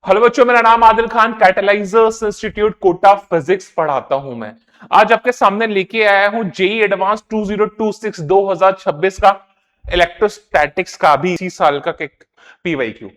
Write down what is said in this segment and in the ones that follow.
Hello बच्चों, मेरा नाम आदिल खान, कैटलाइजर्स इंस्टीट्यूट कोटा फिजिक्स पढ़ाता हूं मैं। आज आपके सामने लेके आया हूं जेई एडवांस 2026 2026 का इलेक्ट्रोस्टैटिक्स का भी इसी साल का पीवाईक्यू।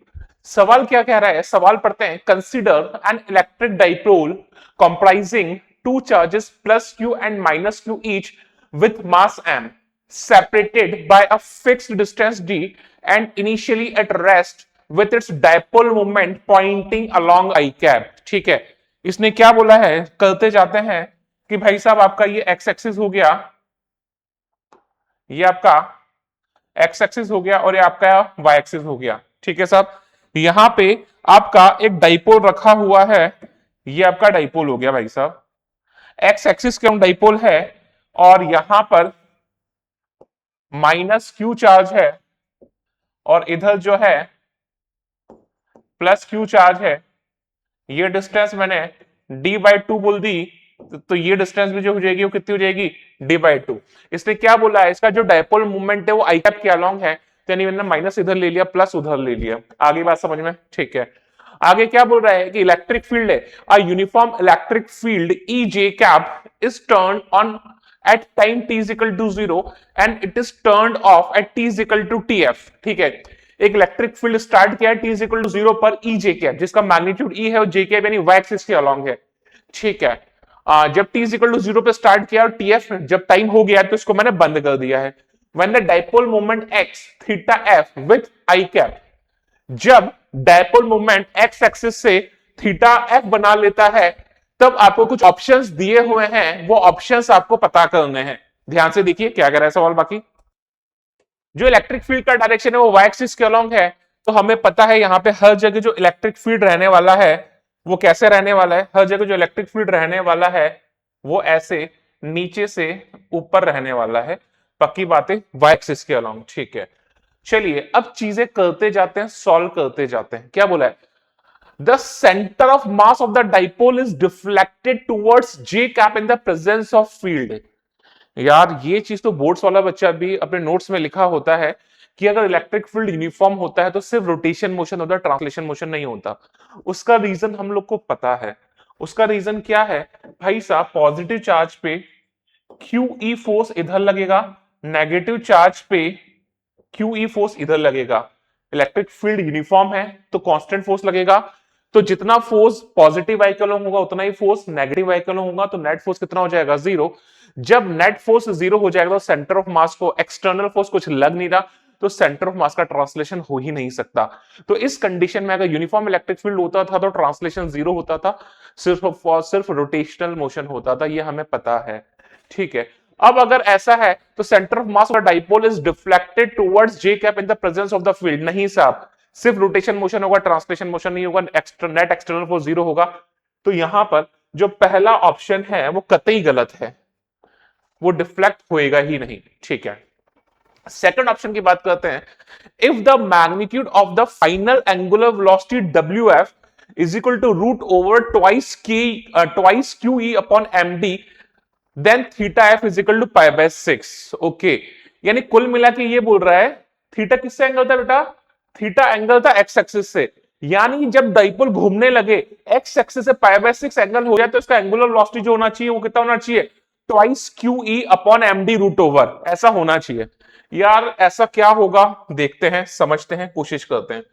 सवाल क्या कह रहा है, सवाल पढ़ते हैं। Consider an electric dipole comprising two charges plus Q and minus Q each with mass m separated by a fixed distance d and initially at rest with its dipole moment pointing along I cap। ठीक है, इसने क्या बोला है, करते जाते हैं कि भाई साहब आपका ये एक्स एक्सिस हो गया, ये आपका एक्स एक्सिस हो गया और ये आपका वाई एक्सिस हो गया। ठीक है साहब, यहां पे आपका एक डाइपोल रखा हुआ है, ये आपका डाइपोल हो गया भाई साहब। एक्स एक्सिस के डाइपोल है और यहां पर माइनस क्यू चार्ज है और इधर जो है प्लस क्यू चार्ज है। ये डिस्टेंस मैंने d बाई टू बोल दी, तो ये डिस्टेंस भी जो हो जाएगी वो कितनी हो जाएगी, d बाई टू। इसने क्या बोला है, इसका जो डायपोल मूवमेंट है वो आई कैप के अलोंग है, तो यानी मैंने माइनस इधर ले लिया प्लस उधर ले लिया। आगे बात समझ में? ठीक है, आगे क्या बोल रहा है कि इलेक्ट्रिक फील्ड है, a uniform electric field E J cap is turn on at time t is equal to 0 and it is turned off at t is equal to tf। ठीक है, एक इलेक्ट्रिक फील्ड स्टार्ट किया है t is equal to 0 पर ई जे cap, जिसका magnitude ई है और जे cap यानी वाई एक्सिस के अलोंग है। ठीक है, जब t is equal to 0 पे स्टार्ट किया और tf जब टाइम हो गया तो इसको मैंने बंद कर दिया है। when the dipole moment x theta f with I cap, जब डायपोल मूवमेंट एक्स एक्सिस से थीटा एफ बना लेता है तब आपको कुछ ऑप्शंस दिए हुए हैं, वो ऑप्शंस आपको पता करने हैं। ध्यान से देखिए क्या कर रहा है सवाल। बाकी जो इलेक्ट्रिक फील्ड का डायरेक्शन है वो वाई एक्सिस के अलोंग है, तो हमें पता है यहां पे हर जगह जो इलेक्ट्रिक फील्ड रहने वाला है वो कैसे रहने वाला है। हर जगह जो इलेक्ट्रिक फील्ड रहने वाला है वो ऐसे नीचे से ऊपर रहने वाला है। पक्की बातें, वाई एक्सिस के अलोंग। ठीक है, चलिए अब चीजें करते जाते हैं, सॉल्व करते जाते हैं। क्या बोला है, the center of mass of the dipole is deflected towards j cap in the presence of field। यार ये चीज तो बोर्ड्स वाला बच्चा भी अपने नोट्स में लिखा होता है कि अगर इलेक्ट्रिक फील्ड यूनिफॉर्म होता है तो सिर्फ रोटेशन मोशन होता है, ट्रांसलेशन मोशन नहीं होता। उसका रीजन हम लोग को पता है। उसका रीजन क्या है भाई साहब, पॉजिटिव चार्ज पे क्यू ई फोर्स इधर लगेगा, नेगेटिव चार्ज पे क्यू ई फोर्स इधर लगेगा। इलेक्ट्रिक फील्ड यूनिफॉर्म है तो कांस्टेंट फोर्स लगेगा, तो जितना फोर्स पॉजिटिव आई के अलोंग होगा उतना ही फोर्स नेगेटिव आई के अलोंग होगा, तो नेट फोर्स कितना हो जाएगा, जीरो। जब नेट फोर्स जीरो हो जाएगा तो सेंटर ऑफ मास को एक्सटर्नल फोर्स कुछ लग नहीं रहा, तो सेंटर ऑफ मास का ट्रांसलेशन हो ही नहीं सकता। तो इस कंडीशन में अगर यूनिफॉर्म इलेक्ट्रिक फील्ड होता था तो ट्रांसलेशन जीरो होता था, सिर्फ रोटेशनल मोशन होता था, ये हमें पता है। ठीक है, अब अगर ऐसा है तो centre of mass of dipole is deflected towards J cap in the presence of the field. नहीं साहब, सिर्फ रोटेशन मोशन होगा, ट्रांसलेशन मोशन नहीं होगा, नेट एक्सटर्नल फोर्स जीरो होगा। तो यहां पर जो पहला ऑप्शन है वो कतई गलत है, वो डिफ्लेक्ट होएगा ही नहीं। ठीक है, सेकंड ऑप्शन की बात करते हैं। If the magnitude of the final angular velocity W F is equal to root over twice Q E upon M D, then theta F is equal to pi by 6। Okay, यानी कुल मिला के ये बोल रहा है थीटा किससे angle था बेटा, थीटा एंगल था एक्स एक्सिस से। यानी जब डाइपोल घूमने लगे एक्स एक्सिस से पाई बाय 6 एंगल हो जाए तो इसका एंगुलर वेलोसिटी जो होना चाहिए वो कितना होना चाहिए, twice Q E upon M D root over, ऐसा होना चाहिए। यार ऐसा क्या होगा, देखते हैं, समझते हैं, कोशिश करते हैं।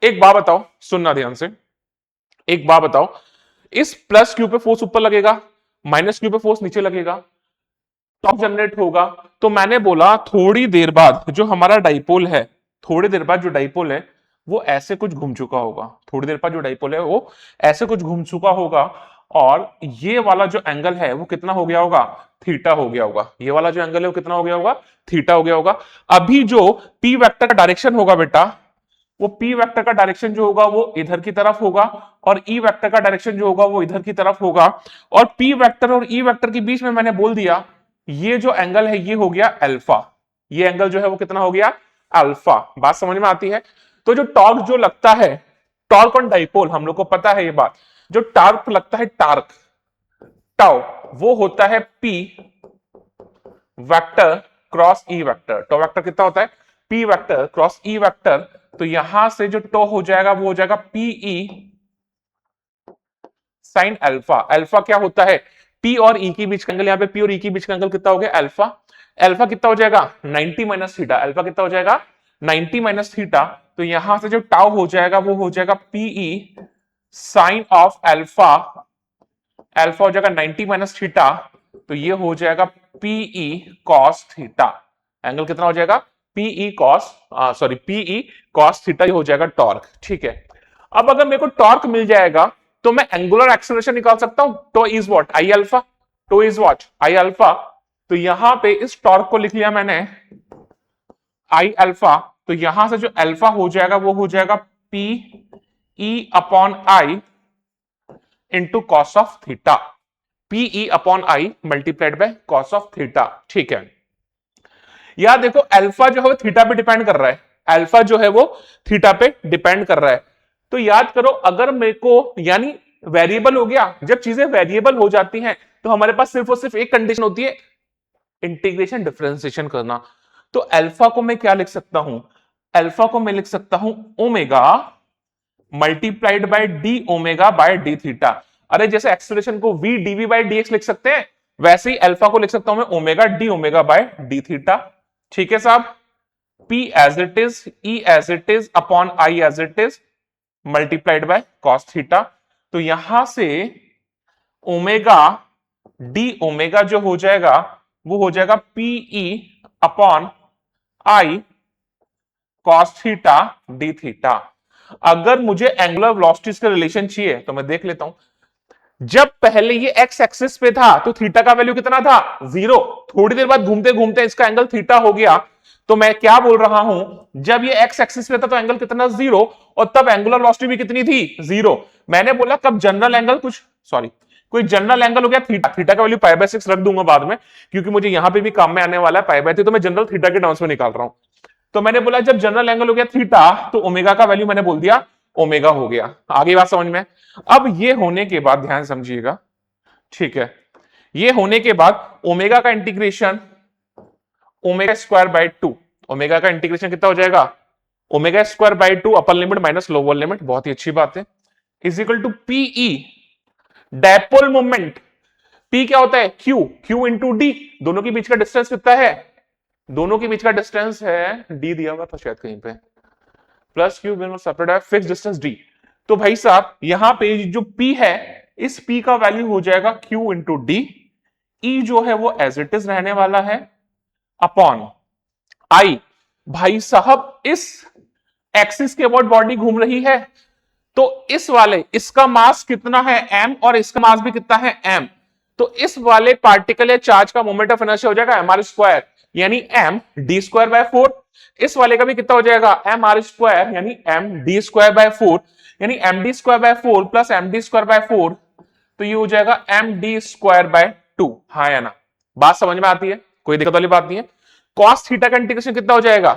एक बात बताओ, सुनना ध्यान से, एक बात बताओ, इस प्लस क्यू पे फोर्स ऊपर लगेगा, माइनस क्यू पे फोर्स नीचे लगेगा, टॉर्क जनरेट होगा। तो मैंने बोला थोड़ी देर बाद जो हमारा डाइपोल है, थोड़ी देर बाद जो डाइपोल है वो ऐसे कुछ घूम चुका होगा, थोड़ी देर बाद जो डाइपोल है वो ऐसे कुछ घूम चुका होगा, और ये वाला जो एंगल है वो कितना हो गया होगा, थीटा हो गया होगा। ये वाला जो एंगल है वो कितना हो गया होगा, थीटा हो गया होगा। अभी जो पी वेक्टर का डायरेक्शन होगा बेटा, वो पी वेक्टर का डायरेक्शन जो होगा वो इधर की तरफ होगा, और ई वेक्टर का डायरेक्शन जो होगा वो इधर की तरफ होगा। और पी वेक्टर और ई वेक्टर के बीच में मैंने बोल दिया ये जो एंगल है ये हो गया अल्फा, ये एंगल जो है वो कितना हो गया, अल्फा। बात समझ में आती है? तो जो टॉर्क जो लगता है, टॉर्क ऑन डाइपोल हम लोग को पता है ये बात, जो टॉर्क लगता है टार्क टाउ, वो होता है P vector cross E vector. Tau vector कितना होता है, P vector cross E vector, तो यहां से जो टो हो जाएगा वो हो जाएगा पीई साइन अल्फा। अल्फा क्या होता है, पी और ई के बीच का एंगल, यहां पे पी और ई के बीच का एंगल कितना हो गया अल्फा। अल्फा कितना हो जाएगा 90 माइनस थीटा, अल्फा कितना हो जाएगा 90 माइनस थीटा। तो यहां से जो टाउ हो जाएगा वो हो जाएगा P E sine of alpha, alpha हो जाएगा 90 माइनस थीटा, तो ये हो जाएगा पीई कॉस थीटा। एंगल कितना हो जाएगा P E cos sorry P E cos theta, ये हो जाएगा टॉर्क। ठीक है, अब अगर मेरे को टॉर्क मिल जाएगा तो मैं एंगुलर एक्सेलरेशन निकाल सकता हूं। Tau is what I alpha, tau is what I alpha. तो यहां पे इस टॉर्क को लिख लिया मैंने आई अल्फा, तो यहां से जो अल्फा हो जाएगा वो हो जाएगा P E upon I into cos of theta, P E upon I multiplied by cos of theta. ठीक है, यार देखो अल्फा जो है वो थीटा पे डिपेंड कर रहा है, अल्फा जो है वो थीटा पे डिपेंड कर रहा है। तो याद करो अगर मेरे को यानी वेरिएबल हो गया, जब चीजें वेरिएबल हो जाती हैं तो हमारे पास सिर्फ और सिर्फ एक कंडीशन होती है, इंटीग्रेशन डिफरेंशिएशन करना। तो अल्फा को मैं क्या लिख सकता हूं, अल्फा को मैं लिख सकता हूं omega multiplied by D omega by D theta. अरे जैसे एक्सेलरेशन को वी डीवी बाय डीएक्स लिख सकते हैं, वैसे ही अल्फा को लिख सकता हूं मैं omega D omega by D theta. ठीक है साहब, P as it is, E as it is upon I as it is multiplied by cos theta. तो यहां से ओमेगा डी ओमेगा जो हो जाएगा वो हो जाएगा Pe upon I cos theta D theta. अगर मुझे एंगुलर वेलोसिटीज का रिलेशन चाहिए तो मैं देख लेता हूं, जब पहले ये एक्स एक्सिस पे था तो थीटा का वैल्यू कितना था 0, थोड़ी देर बाद घूमते घूमते इसका एंगल थीटा हो गया। तो मैं क्या बोल रहा हूं, जब ये एक्स एक्सिस पे था तो एंगल कितना 0, और तब एंगुलर वेलोसिटी भी कितनी थी 0। मैंने बोला कब जनरल एंगल कोई जनरल एंगल हो गया थीटा, थीटा का वैल्यू π/6 रख दूंगा बाद में, क्योंकि मुझे यहां पे भी काम में आने वाला है π/3, तो मैं जनरल थीटा के टर्म्स में निकाल रहा हूं। तो मैंने बोला जब जनरल एंगल हो गया थीटा तो ओमेगा का वैल्यू मैंने बोल दिया ओमेगा हो गया। आगे बात समझ में। अब ये होने के बाद ध्यान समझिएगा, ठीक है, ये होने के बाद ओमेगा का integration omega square by 2, omega का इंटीग्रेशन कितना हो जाएगा omega square by 2 upper limit minus lower limit, बहुत ही अच्छी बात है, is equal to P E dipole moment. P क्या होता है क्यू इंटू डी, दोनों के बीच का डिस्टेंस कितना है, दोनों के बीच का डिस्टेंस है डी दिया हुआ था शायद कहीं पे, प्लस क्यू सेपरेट है फिक्स डिस्टेंस डी। तो भाई साहब यहां पे जो P है इस P का वैल्यू हो जाएगा Q इंटू डी, E जो है वो एज इट इज रहने वाला है अपॉन I। भाई साहब इस एक्सिस के अबाउट बॉडी घूम रही है, तो इस वाले इसका मास कितना है m और इसका मास भी कितना है m, तो इस वाले पार्टिकल या चार्ज का मोमेंट ऑफ इनर्शिया हो जाएगा mr स्क्वायर यानी m d स्क्वायर बाय 4। इस वाले का भी कितना हो जाएगा एम आर स्क्वायर यानी एम डी स्क्वायर बाय 4 यानी M D square by 4 plus M D square by 4, तो ये हो जाएगा एम डी स्क्वायर बाय 2। हाँ या ना, बात समझ में आती है, कोई दिक्कत वाली बात नहीं है। कॉस थीटा का इंटीग्रेशन कितना हो जाएगा,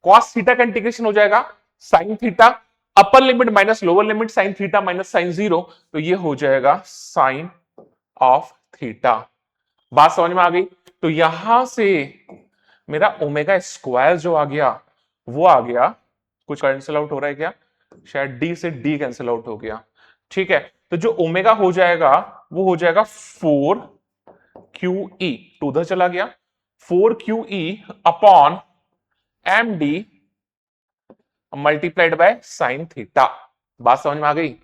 कॉस थीटा का इंटीग्रेशन हो जाएगा sine theta upper limit minus lower limit sine theta minus sine 0, तो ये हो जाएगा साइन ऑफ थीटा। बात समझ में आ गई। तो यहां से मेरा ओमेगा स्क्वायर जो आ गया वो आ गया, कुछ कैंसिल आउट हो रहा है क्या, शायद डी से डी कैंसिल आउट हो गया, ठीक है। तो जो ओमेगा हो जाएगा वो हो जाएगा 4 QE, टू उधर चला गया 4 QE upon M D multiplied by sine theta. बात समझ में आ गई,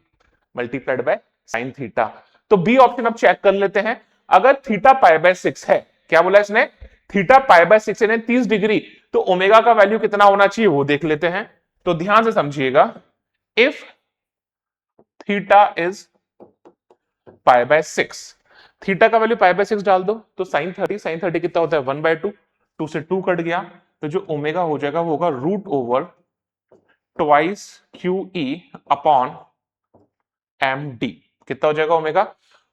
मल्टीप्लाइड बाय साइन थीटा। तो बी ऑप्शन अब चेक कर लेते हैं, अगर थीटा π/6 है, क्या बोला इसने थीटा π/6 यानी 30 डिग्री, तो ओमेगा का वैल्यू कितना होना चाहिए वो देख लेते हैं। तो ध्यान से समझिएगा, इफ थीटा इज π/6, थीटा का वैल्यू π/6 डाल दो तो साइन 30 कितना होता है 1/2, 2 से 2 कट गया, तो जो ओमेगा हो जाएगा वो होगा root over twice QE upon M D. कितना हो जाएगा omega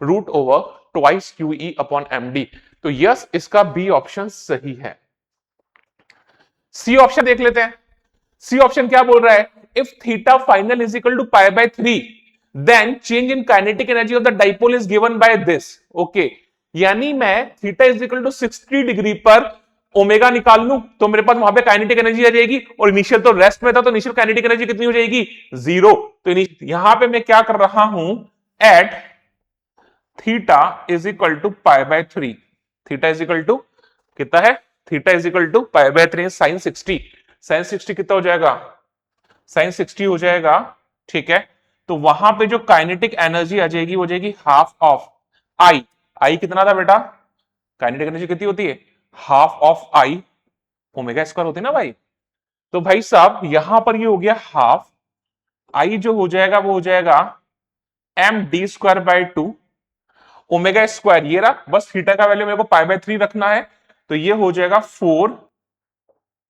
root over twice QE upon M D. तो यस, इसका बी ऑप्शन सही है। सी ऑप्शन देख लेते हैं, सी ऑप्शन क्या बोल रहा है, if theta final is equal to π/3 then change in kinetic energy of the dipole is given by this. Okay, यानी मैं theta is equal to 60 degree पर ओमेगा निकाल लूं तो मेरे पास वहां पे काइनेटिक एनर्जी आ जाएगी, और इनिशियल तो रेस्ट में था, तो इनिशियल काइनेटिक एनर्जी कितनी हो जाएगी, 0। तो यहां पे मैं क्या कर रहा हूं, at theta is equal to pi by 3, theta is equal to कितना है, theta is equal to pi by 3 sine 60, sine 60 कितना हो जाएगा, साइन 60 हो जाएगा, ठीक है। तो वहां पे जो काइनेटिक एनर्जी आ जाएगी वो जाएगी हाफ ऑफ आई, आई कितना था बेटा, काइनेटिक एनर्जी कितनी होती है, half of I omega square होती है ना भाई। तो भाई साहब यहां पर ये हो गया हाफ, आई जो हो जाएगा वो हो जाएगा M D square by 2, omega square ये रहा, बस थीटा का वैल्यू मेरे को पाई बाय 3 रखना है, तो ये हो जाएगा 4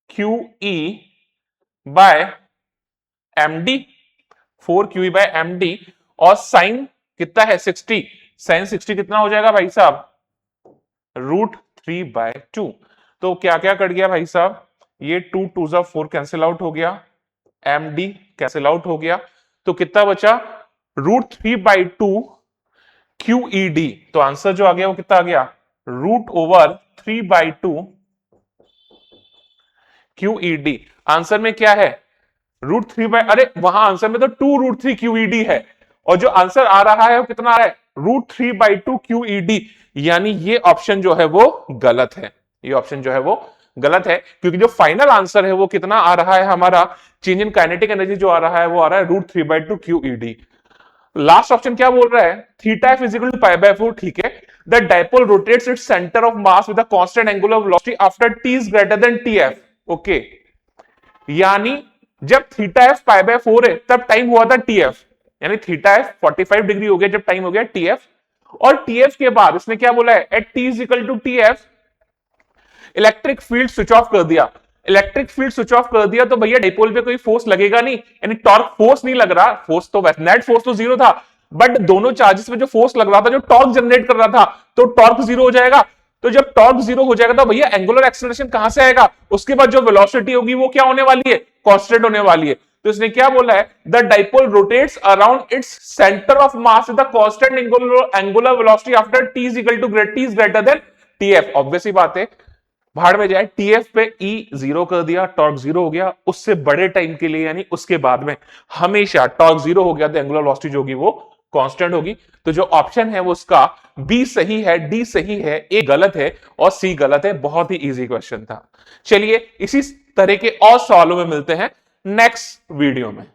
Q E by M D, 4 Q E by M D, और साइन कितना है 60, साइन 60 कितना हो जाएगा भाई साहब, √3/2। तो क्या क्या कट गया भाई साहब, ये 2 2 जा 4 कैंसिल आउट हो गया, एम डी कैंसिल आउट हो गया, तो कितना बचा, √3/2 QED। तो आंसर जो आ गया वो कितना आ गया, √3/2 QED। आंसर में क्या है, √3, अरे वहां आंसर में तो 2√3 QED है, और जो आंसर आ रहा है वो कितना है, √3/2 QED। यानी ये ऑप्शन जो है वो गलत है, ये ऑप्शन जो है वो गलत है, क्योंकि जो फाइनल आंसर है वो कितना आ रहा है हमारा, चेंज इन काइनेटिक एनर्जी जो आ रहा है वो आ रहा है √3/2 QED। लास्ट ऑप्शन क्या बोल रहा है, theta F is equal to pi by 4, ठीक है। The dipole rotates its centre of mass with a constant angular velocity after T is greater than T F, okay. यानी जब थीटा एफ पाई बाय 4 है तब टाइम हुआ था TF, यानी theta F 45 degree हो गया जब टाइम हो गया टीएफ, और टीएफ के बाद इसने क्या बोला है, at T is equal to T F electric field switch off कर दिया। इलेक्ट्रिक फील्ड स्विच ऑफ कर दिया तो भैया डाइपोल पे कोई फोर्स लगेगा नहीं, यानी टॉर्क फोर्स नहीं लग रहा, फोर्स तो नेट फोर्स तो 0 था, बट दोनों चार्जेस में जो फोर्स लग रहा था, जो टॉर्क जनरेट कर रहा था, तो टॉर्क 0 हो जाएगा। तो जब टॉर्क 0 हो जाएगा तो भैया एंगुलर एक्सेलरेशन कहां से आएगा, उसके बाद जो वेलोसिटी होगी वो क्या होने वाली है, कांस्टेंट होने वाली है। तो इसने क्या बोला है, the dipole rotates around its centre of mass with the constant angular velocity after T is equal to T is greater than TF. Obvious ही बात है, भाड़ में जाए, टीएफ पे ई 0 कर दिया, टॉर्क 0 हो गया, उससे बड़े टाइम के लिए यानी उसके बाद में हमेशा टॉर्क 0 हो गया तो एंगुलर वेलोसिटी जो होगी वो कांस्टेंट होगी। तो जो ऑप्शन है वो उसका बी सही है, डी सही है, ए गलत है और सी गलत है। बहुत ही इजी क्वेश्चन था। चलिए इसी तरह के और सवालों में मिलते हैं नेक्स्ट वीडियो में।